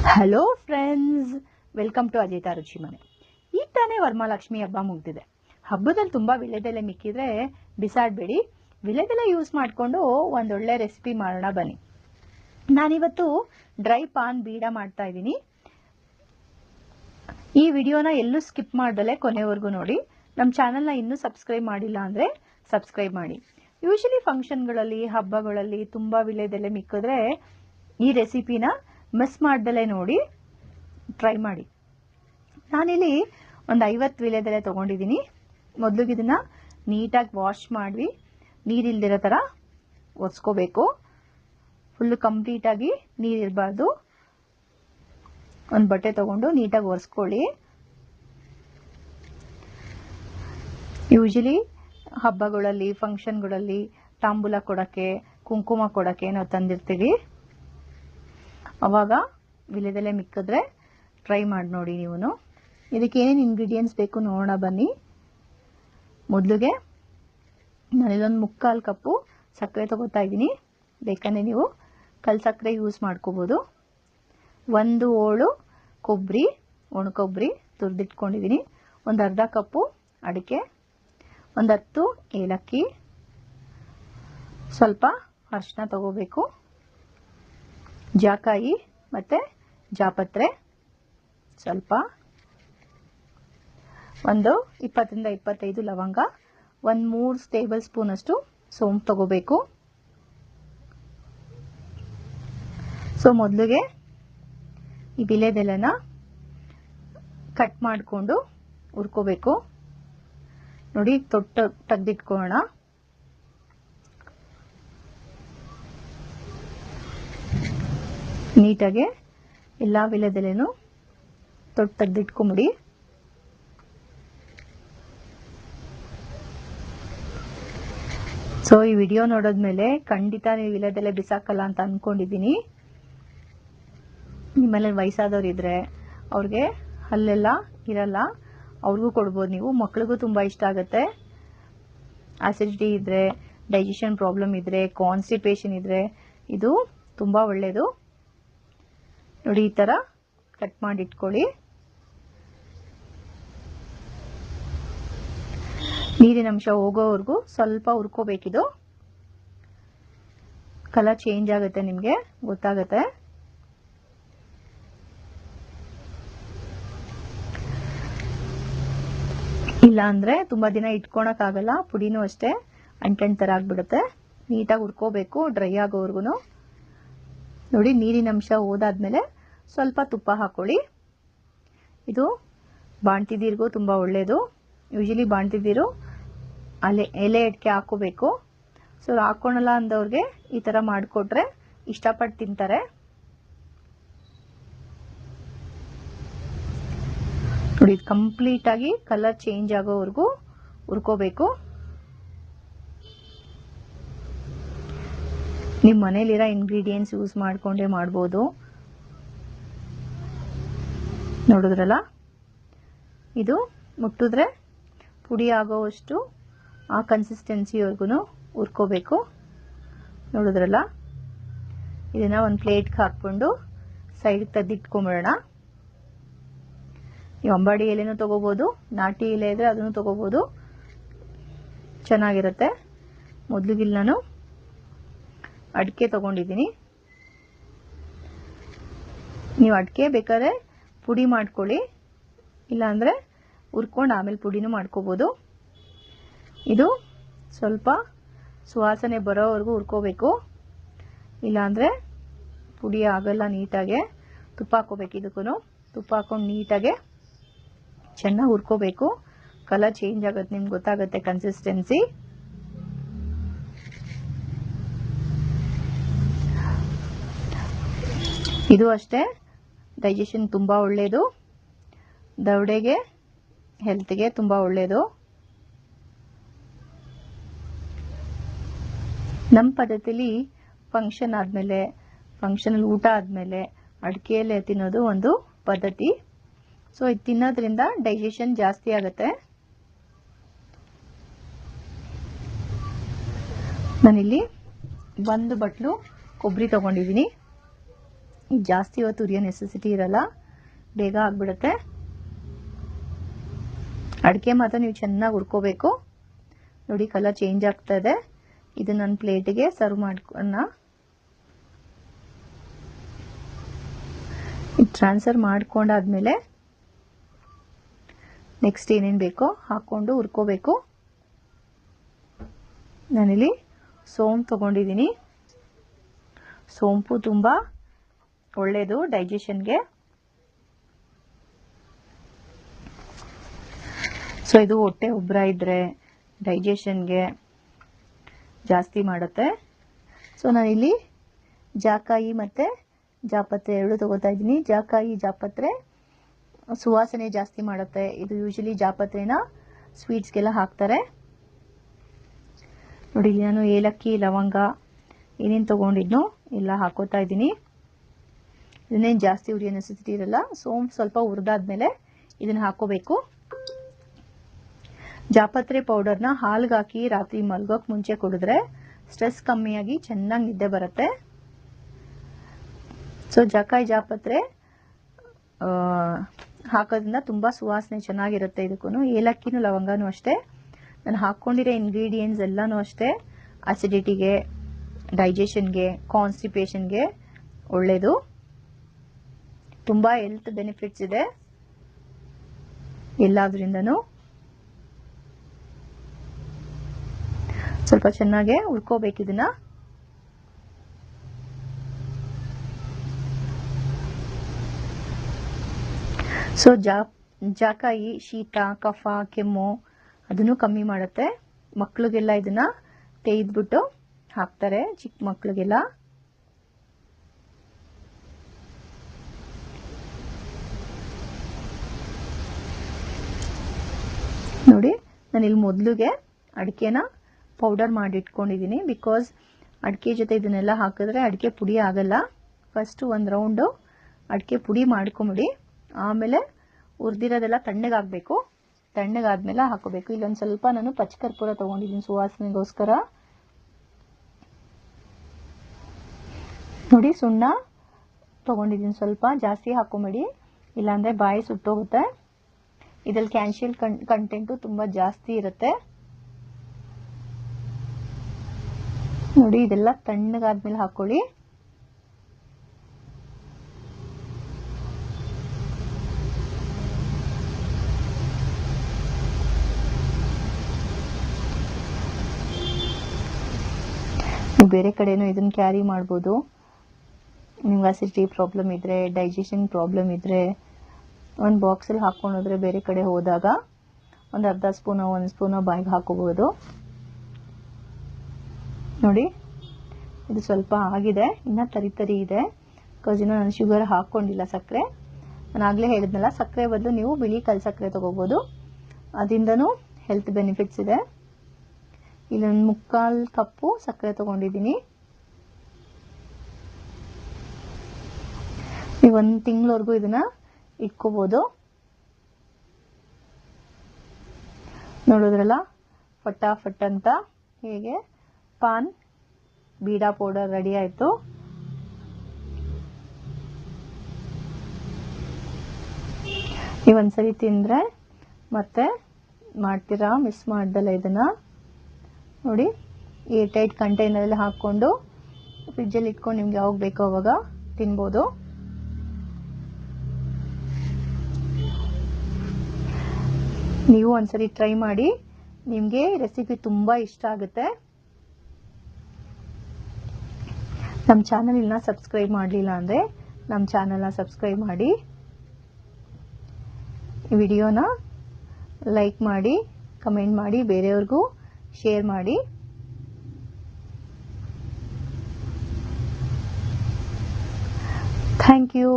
Hello friends, welcome to Ajitha Ruchi Mane. ಈಗ ತಾನೇ ವರಮಹಾಲಕ್ಷ್ಮಿ ಹಬ್ಬ ಮುಗ್ದಿದೆ. ಹಬ್ಬದಲ್ಲಿ ತುಂಬ ವಿಳೆದೆಲೆ ಮಿಕ್ಕಿದ್ರೆ ಬಿಸಾಡಬೇಡಿ. ವಿಳೆದೆಲೆ ಯೂಸ್ ಮಾಡಿಕೊಂಡು ಒಂದೊಳ್ಳೆ ರೆಸಿಪಿ ಮಾಡೋಣ ಬನ್ನಿ. ನಾನಿವತ್ತು ಡ್ರೈ ಪಾನ್ ಬೀಡ ಮಾಡ್ತಾ ಇದ್ದೀನಿ. ಈ ವಿಡಿಯೋನ ಎಲ್ಲೂ ಸ್ಕಿಪ್ ಮಾಡ್ದಲೆ ಕೊನೆವರೆಗೂ ನೋಡಿ. ನಮ್ಮ ಚಾನಲ್ನ ಇನ್ನೂ ಸಬ್ಸ್ಕ್ರೈಬ್ ಮಾಡಿಲ್ಲ ಅಂದರೆ ಸಬ್ಸ್ಕ್ರೈಬ್ ಮಾಡಿ. ಯೂಶಲಿ ಫಂಕ್ಷನ್ಗಳಲ್ಲಿ, ಹಬ್ಬಗಳಲ್ಲಿ ತುಂಬ ವಿಳೆದೆಲೆ ಮಿಕ್ಕಿದ್ರೆ ಈ ರೆಸಿಪಿನ ಮಿಸ್ ಮಾಡ್ದಲೇ ನೋಡಿ, ಟ್ರೈ ಮಾಡಿ. ನಾನಿಲ್ಲಿ ಒಂದು 50 ವಿಳೆದೆಲೆ ತೊಗೊಂಡಿದ್ದೀನಿ. ಮೊದಲಿಗೆ ಇದನ್ನು ನೀಟಾಗಿ ವಾಶ್ ಮಾಡಿ ನೀರಿಲ್ದಿರೋ ಥರ ಒರೆಸ್ಕೋಬೇಕು. ಫುಲ್ಲು ಕಂಪ್ಲೀಟಾಗಿ ನೀರಿರಬಾರ್ದು. ಒಂದು ಬಟ್ಟೆ ತೊಗೊಂಡು ನೀಟಾಗಿ ಒರೆಸ್ಕೊಳ್ಳಿ. ಯೂಶಲಿ ಹಬ್ಬಗಳಲ್ಲಿ, ಫಂಕ್ಷನ್ಗಳಲ್ಲಿ ತಾಂಬೂಲ ಕೊಡೋಕ್ಕೆ, ಕುಂಕುಮ ಕೊಡೋಕ್ಕೆ ನಾವು ತಂದಿರ್ತೀವಿ. ಅವಾಗ ವಿಳೆದೆಲೆ ಮಿಕ್ಕಿದ್ರೆ ಟ್ರೈ ಮಾಡಿ ನೋಡಿ ನೀವು. ಇದಕ್ಕೆ ಏನೇನು ಇಂಗ್ರೀಡಿಯೆಂಟ್ಸ್ ಬೇಕು ನೋಡೋಣ ಬನ್ನಿ. ಮೊದಲಿಗೆ ನಾನಿಲ್ಲೊಂದು 3/4 ಕಪ್ಪು ಸಕ್ಕರೆ ತೊಗೋತಾ ಇದ್ದೀನಿ. ಬೇಕಂದರೆ ನೀವು ಕಲ್ ಸಕ್ಕರೆ ಯೂಸ್ ಮಾಡ್ಕೋಬೋದು. 1 ಹೋಳು ಕೊಬ್ಬರಿ, ಒಣ ಕೊಬ್ಬರಿ ತುರಿದಿಟ್ಕೊಂಡಿದ್ದೀನಿ. ಒಂದು ಅರ್ಧ ಕಪ್ಪು ಅಡಿಕೆ, ಒಂದು 10 ಏಲಕ್ಕಿ, ಸ್ವಲ್ಪ ಅರಿಶಿನ ತಗೋಬೇಕು, ಜಾಕಾಯಿ ಮತ್ತು ಜಾಪತ್ರೆ ಸ್ವಲ್ಪ, ಒಂದು 20 ರಿಂದ 25 ಲವಂಗ, ಒಂದು 3 ಟೇಬಲ್ ಸ್ಪೂನ್ ಅಷ್ಟು ಸೋಂಪು ತಗೋಬೇಕು. ಸೊ ಮೊದಲಿಗೆ ಈ ವಿಳೆದೆಲೆನ ಕಟ್ ಮಾಡಿಕೊಂಡು ಹುರ್ಕೋಬೇಕು. ನೋಡಿ, ತೆಗೆದಿಟ್ಕೊಳ್ಳೋಣ. ನೀಟಾಗಿ ಎಲ್ಲ ವಿಳೆದೆಲೆನೂ ತೆಗೆದಿಟ್ಕೊಂಬಿಡಿ. ಸೊ ಈ ವಿಡಿಯೋ ನೋಡೋದ್ಮೇಲೆ ಖಂಡಿತ ನೀವು ವಿಳೆದೆಲೆ ಬಿಸಾಕಲ್ಲ ಅಂತ ಅನ್ಕೊಂಡಿದ್ದೀನಿ. ನಿಮ್ಮಲ್ಲಿ ವಯಸ್ಸಾದವ್ರು ಇದ್ರೆ ಅವ್ರಿಗೆ ಹಲ್ಲೆಲ್ಲ ಇರಲ್ಲ, ಅವ್ರಿಗೂ ಕೊಡ್ಬೋದು ನೀವು. ಮಕ್ಳಿಗೂ ತುಂಬ ಇಷ್ಟ ಆಗುತ್ತೆ. ಆಸಿಡಿಟಿ ಇದ್ರೆ, ಡೈಜೆಷನ್ ಪ್ರಾಬ್ಲಮ್ ಇದ್ರೆ, ಕಾನ್ಸ್ಟಿಪೇಷನ್ ಇದ್ರೆ ಇದು ತುಂಬ ಒಳ್ಳೆಯದು. ನೋಡಿ, ಈ ಥರ ಕಟ್ ಮಾಡಿ ಇಟ್ಕೊಳ್ಳಿ. ನೀರಿನ ಅಂಶ ಹೋಗೋವರೆಗೂ ಸ್ವಲ್ಪ ಹುರ್ಕೋಬೇಕಿದು. ಕಲರ್ ಚೇಂಜ್ ಆಗುತ್ತೆ, ನಿಮಗೆ ಗೊತ್ತಾಗುತ್ತೆ. ಇಲ್ಲ ಅಂದರೆ ತುಂಬ ದಿನ ಇಟ್ಕೊಳಕ್ಕಾಗಲ್ಲ. ಪುಡಿನೂ ಅಷ್ಟೇ ಅಂಟೆಂಟ್ ಥರ ಆಗಿಬಿಡುತ್ತೆ. ನೀಟಾಗಿ ಹುರ್ಕೋಬೇಕು ಡ್ರೈ ಆಗೋವರೆಗೂ. ನೋಡಿ, ನೀರಿನ ಅಂಶ ಹೋದಾದ್ಮೇಲೆ ಸ್ವಲ್ಪ ತುಪ್ಪ ಹಾಕೊಳ್ಳಿ. ಇದು ಬಾಣ್ತಿದೀರಿಗೂ ತುಂಬ ಒಳ್ಳೆಯದು. ಯೂಶಲಿ ಬಾಣ್ತಿದೀರು ಎಲೆ ಅಡಿಕೆ ಹಾಕೋಬೇಕು. ಸೊ ಹಾಕೊಳಲ್ಲ ಅಂದವ್ರಿಗೆ ಈ ಥರ ಮಾಡಿಕೊಟ್ರೆ ಇಷ್ಟಪಟ್ಟು ತಿಂತಾರೆ. ನೋಡಿ, ಕಂಪ್ಲೀಟಾಗಿ ಕಲರ್ ಚೇಂಜ್ ಆಗೋವರೆಗೂ ಹುರ್ಕೋಬೇಕು. ನಿಮ್ಮ ಮನೇಲಿರೋ ಇಂಗ್ರೀಡಿಯೆಂಟ್ಸ್ ಯೂಸ್ ಮಾಡಿಕೊಂಡೇ ಮಾಡ್ಬೋದು. ನೋಡಿದ್ರಲ್ಲ, ಇದು ಮುಟ್ಟಿದ್ರೆ ಪುಡಿ ಆಗೋವಷ್ಟು ಆ ಕನ್ಸಿಸ್ಟೆನ್ಸಿವರೆಗೂ ಹುರ್ಕೋಬೇಕು. ನೋಡಿದ್ರಲ್ಲ, ಇದನ್ನು ಒಂದು ಪ್ಲೇಟ್ಗೆ ಹಾಕ್ಕೊಂಡು ಸೈಡ್ಗೆ ತೆಗೆದಿಟ್ಕೊಂಬಿಡೋಣ. ನೀವು ಅಂಬಾಡಿ ಎಲೆನೂ ತೊಗೋಬೋದು, ನಾಟಿ ಎಲೆ ಇದ್ರೆ ಅದನ್ನು ತೊಗೋಬೋದು, ಚೆನ್ನಾಗಿರುತ್ತೆ. ಮೊದಲಿಗಿಲ್ಲಿ ನಾನು ಅಡಿಕೆ ತೊಗೊಂಡಿದ್ದೀನಿ. ನೀವು ಅಡಿಕೆ ಬೇಕಾದ್ರೆ ಪುಡಿ ಮಾಡ್ಕೊಳ್ಳಿ, ಇಲ್ಲಾಂದರೆ ಹುರ್ಕೊಂಡು ಆಮೇಲೆ ಪುಡಿನೂ ಮಾಡ್ಕೋಬೋದು. ಇದು ಸ್ವಲ್ಪ ಸುವಾಸನೆ ಬರೋವರೆಗೂ ಹುರ್ಕೋಬೇಕು, ಇಲ್ಲಾಂದರೆ ಪುಡಿ ಆಗಲ್ಲ. ನೀಟಾಗೆ ತುಪ್ಪ ಹಾಕೋಬೇಕು. ಇದಕ್ಕೂ ತುಪ್ಪ ಹಾಕೊಂಡು ನೀಟಾಗೆ ಚೆನ್ನಾಗಿ ಹುರ್ಕೋಬೇಕು. ಕಲರ್ ಚೇಂಜ್ ಆಗುತ್ತೆ, ನಿಮ್ಗೆ ಗೊತ್ತಾಗುತ್ತೆ ಕನ್ಸಿಸ್ಟೆನ್ಸಿ. ಇದು ಅಷ್ಟೇ ಡೈಜೆಷನ್ ತುಂಬ ಒಳ್ಳೆಯದು. ದವಡೆಗೆ, ಹೆಲ್ತ್ಗೆ ತುಂಬ ಒಳ್ಳೆಯದು. ನಮ್ಮ ಪದ್ಧತಿಲಿ ಫಂಕ್ಷನ್ ಆದಮೇಲೆ, ಫಂಕ್ಷನಲ್ಲಿ ಊಟ ಆದಮೇಲೆ ಅಡಿಕೆಯಲ್ಲೇ ತಿನ್ನೋದು ಒಂದು ಪದ್ಧತಿ. ಸೊ ಇದು ತಿನ್ನೋದ್ರಿಂದ ಡೈಜೆಷನ್ ಜಾಸ್ತಿ ಆಗುತ್ತೆ. ನಾನಿಲ್ಲಿ 1 ಬಟ್ಲು ಕೊಬ್ಬರಿ ತೊಗೊಂಡಿದ್ದೀನಿ. ಜಾಸ್ತಿ ಹೊತ್ತು ಉರಿಯೋ ನೆಸೆಸಿಟಿ ಇರಲ್ಲ, ಬೇಗ ಆಗ್ಬಿಡುತ್ತೆ. ಅಡಿಕೆ ಮಾತ್ರ ನೀವು ಚೆನ್ನಾಗಿ ಹುರ್ಕೋಬೇಕು. ನೋಡಿ ಕಲರ್ ಚೇಂಜ್ ಆಗ್ತಾ ಇದೆ. ಇದು ನನ್ನ ಪ್ಲೇಟಿಗೆ ಸರ್ವ್ ಮಾಡ್ಕೊಳ್ಳೋಣ. ಟ್ರಾನ್ಸ್ಫರ್ ಮಾಡ್ಕೊಂಡಾದ್ಮೇಲೆ ನೆಕ್ಸ್ಟ್ ಏನೇನು ಬೇಕೋ ಹಾಕೊಂಡು ಹುರ್ಕೋಬೇಕು. ನಾನಿಲ್ಲಿ ಸೋಂಪು ತಗೊಂಡಿದ್ದೀನಿ. ಸೋಂಪು ತುಂಬ ಒಳ್ಳೆಯದು ಡೈಜೆಷನ್ಗೆ. ಸೊ ಇದು ಹೊಟ್ಟೆ ಉಬ್ಬರ ಇದ್ರೆ ಡೈಜೆಷನ್ಗೆ ಜಾಸ್ತಿ ಮಾಡುತ್ತೆ. ಸೊ ನಾನಿಲ್ಲಿ ಜಾಕಾಯಿ ಮತ್ತು ಜಾಪತ್ರೆ ಎರಡು ತಗೋತಾ ಇದ್ದೀನಿ. ಜಾಕಾಯಿ ಜಾಪತ್ರೆ ಸುವಾಸನೆ ಜಾಸ್ತಿ ಮಾಡುತ್ತೆ. ಇದು ಯೂಶಲಿ ಜಾಪತ್ರೆನ ಸ್ವೀಟ್ಸ್ಗೆಲ್ಲ ಹಾಕ್ತಾರೆ. ನೋಡಿ ಇಲ್ಲಿ ನಾನು ಏಲಕ್ಕಿ ಲವಂಗ ಏನೇನು ತೊಗೊಂಡಿದ್ನೋ ಎಲ್ಲ ಹಾಕೋತಾ ಇದ್ದೀನಿ. ಇದನ್ನೇನು ಜಾಸ್ತಿ ಉರಿಯೋ ನೆಸೆಸಿಟಿ ಇರಲ್ಲ. ಸೋಂಪು ಸ್ವಲ್ಪ ಹುರಿದಾದ್ಮೇಲೆ ಇದನ್ನು ಹಾಕೋಬೇಕು. ಜಾಪತ್ರೆ ಪೌಡರ್ನ ಹಾಲ್ಗೆ ಹಾಕಿ ರಾತ್ರಿ ಮಲ್ಗೋಕೆ ಮುಂಚೆ ಕುಡಿದ್ರೆ ಸ್ಟ್ರೆಸ್ ಕಮ್ಮಿಯಾಗಿ ಚೆನ್ನಾಗಿ ನಿದ್ದೆ ಬರುತ್ತೆ. ಸೊ ಜಾಕಾಯಿ ಜಾಪತ್ರೆ ಹಾಕೋದ್ರಿಂದ ತುಂಬ ಸುವಾಸನೆ ಚೆನ್ನಾಗಿರುತ್ತೆ. ಇದಕ್ಕೂ ಏಲಕ್ಕಿನೂ ಲವಂಗನೂ ಅಷ್ಟೇ. ನಾನು ಹಾಕ್ಕೊಂಡಿರೋ ಇಂಗ್ರೀಡಿಯೆಂಟ್ಸ್ ಎಲ್ಲನೂ ಅಷ್ಟೇ ಅಸಿಡಿಟಿಗೆ, ಡೈಜೆಷನ್ಗೆ, ಕಾನ್ಸ್ಟಿಪೇಷನ್ಗೆ ಒಳ್ಳೆಯದು. ತುಂಬ ಹೆಲ್ತ್ ಬೆನಿಫಿಟ್ಸ್ ಇದೆ ಎಲ್ಲಾದ್ರಿಂದನೂ. ಸ್ವಲ್ಪ ಚೆನ್ನಾಗೆ ಹುರ್ಕೋಬೇಕು ಇದನ್ನ. ಸೊ ಜಾಕಾಯಿ ಶೀತ, ಕಫ, ಕೆಮ್ಮು ಅದನ್ನು ಕಮ್ಮಿ ಮಾಡುತ್ತೆ. ಮಕ್ಳಿಗೆಲ್ಲ ಇದನ್ನ ತೆಗೆದ್ಬಿಟ್ಟು ಹಾಕ್ತಾರೆ, ಚಿಕ್ಕ ಮಕ್ಳಿಗೆಲ್ಲ. ನೋಡಿ ನಾನು ಇಲ್ಲಿ ಮೊದಲಿಗೆ ಅಡಿಕೆನ ಪೌಡರ್ ಮಾಡಿ ಇಟ್ಕೊಂಡಿದ್ದೀನಿ. ಬಿಕಾಸ್ ಅಡಿಕೆ ಜೊತೆ ಇದನ್ನೆಲ್ಲ ಹಾಕಿದ್ರೆ ಅಡಿಕೆ ಪುಡಿ ಆಗಲ್ಲ. ಫಸ್ಟ್ ಒಂದು ರೌಂಡು ಅಡಿಕೆ ಪುಡಿ ಮಾಡ್ಕೊಂಬಿಡಿ. ಆಮೇಲೆ ಹುರಿದಿರೋದೆಲ್ಲ ತಣ್ಣಗಾಗಬೇಕು. ತಣ್ಣಗಾದ್ಮೇಲೆ ಹಾಕೋಬೇಕು. ಇಲ್ಲೊಂದು ಸ್ವಲ್ಪ ನಾನು ಪಚ್ಚಕರ್ಪೂರ ತೊಗೊಂಡಿದ್ದೀನಿ ಸುವಾಸನೆಗೋಸ್ಕರ. ನೋಡಿ ಸುಣ್ಣ ತೊಗೊಂಡಿದ್ದೀನಿ ಸ್ವಲ್ಪ, ಜಾಸ್ತಿ ಹಾಕೊಂಬೇಡಿ, ಇಲ್ಲಾಂದರೆ ಬಾಯಿ ಸುಟ್ಟೋಗುತ್ತೆ. ಇದರಲ್ಲಿ ಕ್ಯಾಲ್ಸಿಯಂ ಕಂಟೆಂಟು ತುಂಬ ಜಾಸ್ತಿ ಇರುತ್ತೆ. ನೋಡಿ ಇದೆಲ್ಲ ತಣ್ಣಗಾದ್ಮೇಲೆ ಹಾಕೊಳ್ಳಿ. ನೀವು ಬೇರೆ ಕಡೆನೂ ಇದನ್ನ ಕ್ಯಾರಿ ಮಾಡ್ಬೋದು. ನಿಮ್ಗೆ ಅಸಿಡಿಟಿ ಪ್ರಾಬ್ಲಮ್ ಇದ್ರೆ, ಡೈಜೆಷನ್ ಪ್ರಾಬ್ಲಮ್ ಇದ್ರೆ ಒಂದು ಬಾಕ್ಸಲ್ಲಿ ಹಾಕೊಂಡು ಹೋದ್ರೆ ಬೇರೆ ಕಡೆ ಹೋದಾಗ ಒಂದು ಅರ್ಧ ಸ್ಪೂನೋ 1 ಸ್ಪೂನೋ ಬಾಯಿಗೆ ಹಾಕೋಬಹುದು. ನೋಡಿ ಇದು ಸ್ವಲ್ಪ ಆಗಿದೆ, ಇನ್ನ ತರಿ ಇದೆ. ಬಿಕಾಸ್ ಇನ್ನು ನಾನು ಶುಗರ್ ಹಾಕೊಂಡಿಲ್ಲ, ಸಕ್ಕರೆ. ನಾನು ಆಗಲೇ ಹೇಳಿದ್ನಲ್ಲ, ಸಕ್ಕರೆ ಬದಲು ನೀವು ಬಿಳಿ ಕಲ್ ಸಕ್ಕರೆ ತಗೋಬಹುದು. ಅದರಿಂದನೂ ಹೆಲ್ತ್ ಬೆನಿಫಿಟ್ಸ್ ಇದೆ. ಇಲ್ಲೊಂದು 3/4 ಕಪ್ಪು ಸಕ್ಕರೆ ತಗೊಂಡಿದ್ದೀನಿ. ನೀವು 1 ತಿಂಗಳವರೆಗೂ ಇದನ್ನ ಇಟ್ಕೋಬಹುದು. ನೋಡಿದ್ರಲ್ಲ ಫಟಾಫಟ್ ಅಂತ ಹೇಗೆ ಪಾನ್ ಬೀಡಾ ಪೌಡರ್ ರೆಡಿ ಆಯ್ತು. ನೀವೊಂದ್ಸರಿ ತಿಂದ್ರೆ ಮತ್ತೆ ಮಾಡ್ತೀರಾ, ಮಿಸ್ ಮಾಡ್ದಲ್ಲ ಇದನ್ನ. ನೋಡಿ ಏರ್ ಟೈಟ್ ಕಂಟೈನರಲ್ಲಿ ಹಾಕೊಂಡು ಫ್ರಿಜ್ಜಲ್ಲಿ ಇಟ್ಕೊಂಡು ನಿಮ್ಗೆ ಯಾವಾಗ ಬೇಕೋ ಅವಾಗ ತಿನ್ಬೋದು. ನೀವು ಒಂದ್ಸರಿ ಟ್ರೈ ಮಾಡಿ, ನಿಮಗೆ ರೆಸಿಪಿ ತುಂಬಾ ಇಷ್ಟ ಆಗುತ್ತೆ. ನಮ್ಮ ಚಾನಲ್ ಇನ್ನ ಸಬ್ಸ್ಕ್ರೈಬ್ ಮಾಡಲಿಲ್ಲ ಅಂದರೆ ನಮ್ಮ ಚಾನಲ್ನ ಸಬ್ಸ್ಕ್ರೈಬ್ ಮಾಡಿ, ವಿಡಿಯೋನ ಲೈಕ್ ಮಾಡಿ, ಕಮೆಂಟ್ ಮಾಡಿ, ಬೇರೆಯವ್ರಿಗೂ ಶೇರ್ ಮಾಡಿ. Thank you.